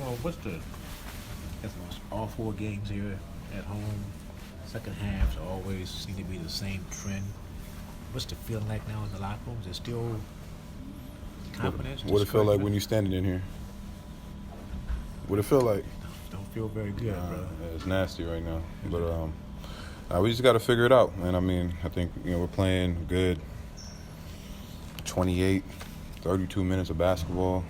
Well, that's all 4 games here at home. Second halves always seem to be the same trend. What's the feeling like now in the locker room? Is it still confidence? What it feel like when you standing in here? What it feel like? Don't feel very good, bro. It's nasty right now. But we just got to figure it out, man. I mean, I think we're playing good 28, 32 minutes of basketball.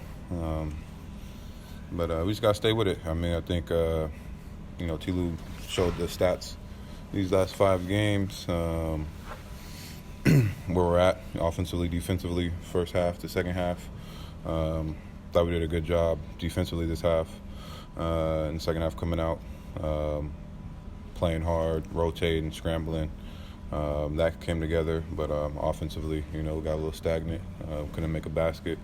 But we just got to stay with it. I mean, I think, T-Lou showed the stats these last 5 games, where we're at offensively, defensively, first half to second half. Thought we did a good job defensively this half. In the second half coming out, playing hard, rotating, scrambling. That came together, but offensively, we got a little stagnant. Couldn't make a basket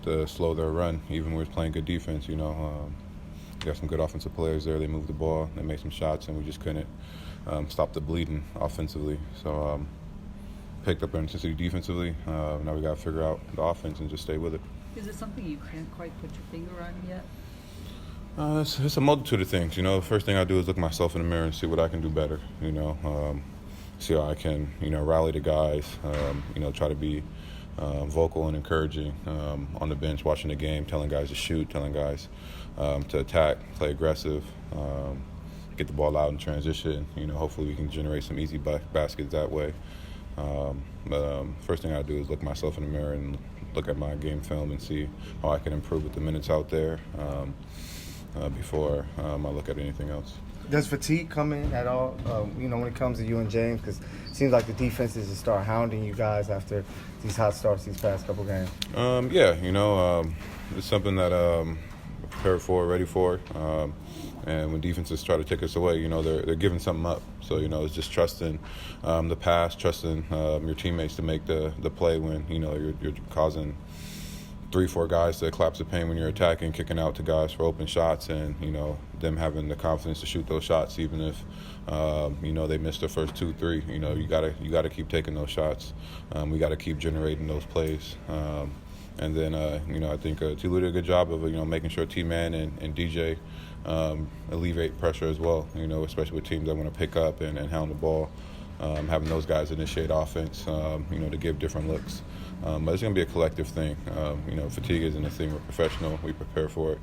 to slow their run, even when we were playing good defense. Got some good offensive players there. They moved the ball, they made some shots, and we just couldn't stop the bleeding offensively. So picked up our intensity defensively. Now we got to figure out the offense and just stay with it. Is it something you can't quite put your finger on yet? It's a multitude of things. The first thing I do is look myself in the mirror and see what I can do better. See how I can, rally the guys. Try to be vocal and encouraging on the bench, watching the game, telling guys to shoot, telling guys to attack, play aggressive, get the ball out in transition. Hopefully we can generate some easy baskets that way. But first thing I do is look myself in the mirror and look at my game film and see how I can improve with the minutes out there before I look at anything else. Does fatigue come in at all, when it comes to you and James? Because it seems like the defenses will start hounding you guys after these hot starts these past couple games. It's something that I'm prepared for, ready for. And when defenses try to take us away, they're giving something up. So, it's just trusting the pass, trusting your teammates to make the play when, you're causing 3-4 guys to collapse the paint when you're attacking, kicking out to guys for open shots, and them having the confidence to shoot those shots, even if they missed the first 2-3. You gotta keep taking those shots. We gotta keep generating those plays. And then I think T-Lou did a good job of making sure T-Man and DJ alleviate pressure as well. Especially with teams that want to pick up and hound the ball. Having those guys initiate offense, to give different looks. But it's going to be a collective thing. Fatigue isn't a thing. We're professional. We prepare for it.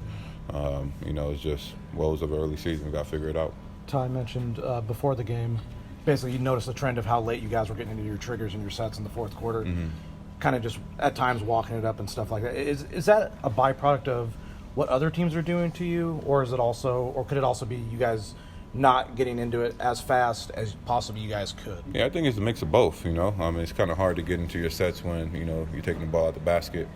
It's just woes of early season. We got to figure it out. Ty mentioned before the game, basically you noticed the trend of how late you guys were getting into your triggers and your sets in the fourth quarter. Mm-hmm. Kind of just at times walking it up and stuff like that. Is that a byproduct of what other teams are doing to you, or could it also be you guys not getting into it as fast as possibly you guys could? Yeah, I think it's a mix of both, it's kind of hard to get into your sets when, you're taking the ball out the basket.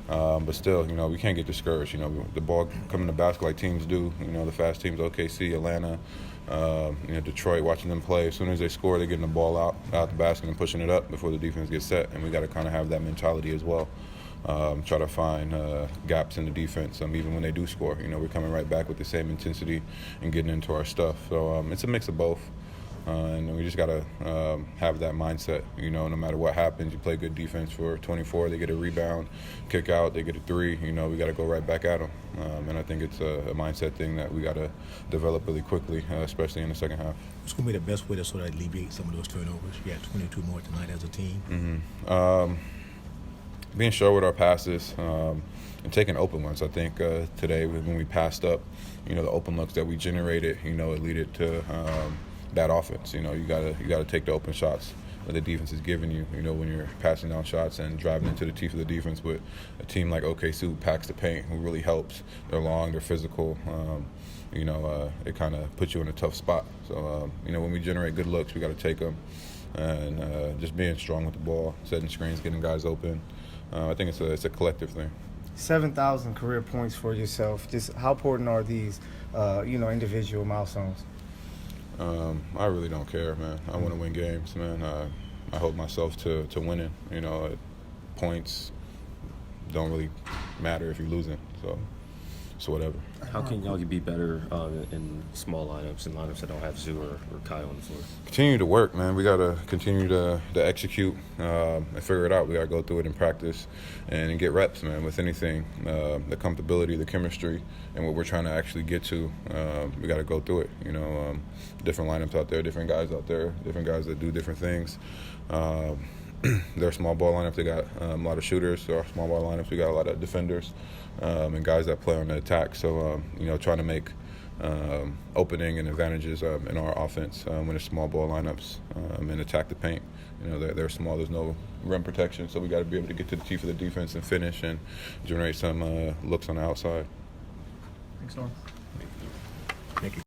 But still, we can't get discouraged. The ball coming to basket like teams do, the fast teams, OKC, Atlanta, Detroit, watching them play. As soon as they score, they're getting the ball out the basket and pushing it up before the defense gets set. And we got to kind of have that mentality as well. Try to find gaps in the defense. Even when they do score, we're coming right back with the same intensity and getting into our stuff. So it's a mix of both. And we just got to have that mindset, no matter what happens. You play good defense for 24, they get a rebound, kick out, they get a 3, we got to go right back at them. And I think it's a mindset thing that we got to develop really quickly, especially in the second half. What's going to be the best way to sort of alleviate some of those turnovers? You had 22 more tonight as a team. Mm-hmm. Being sure with our passes and taking open ones. I think today when we passed up, the open looks that we generated, it led to that offense. You gotta take the open shots that the defense is giving you. When you're passing down shots and driving into the teeth of the defense with a team like OKC who packs the paint, who really helps. They're long, they're physical. It kind of puts you in a tough spot. So when we generate good looks, we got to take them, and just being strong with the ball, setting screens, getting guys open. I think it's a collective thing. 7,000 career points for yourself. Just how important are these, individual milestones? I really don't care, man. I want to win games, man. I hold myself to winning. Points don't really matter if you're losing. So So whatever. How can y'all be better in small lineups and lineups that don't have Zoo or Kai on the floor? Continue to work, man. We got to continue to execute and figure it out. We got to go through it in practice and get reps, man, with anything. The comfortability, the chemistry, and what we're trying to actually get to, we got to go through it. You know, different lineups out there, different guys out there, different guys that do different things. They're small ball lineups. They got a lot of shooters. There are small ball lineups. We got a lot of defenders and guys that play on the attack. So, you know, trying to make opening and advantages in our offense when it's small ball lineups and attack the paint. You know, they're small. There's no rim protection, so we got to be able to get to the teeth of the defense and finish and generate some looks on the outside. Thanks, Norm. Thank you.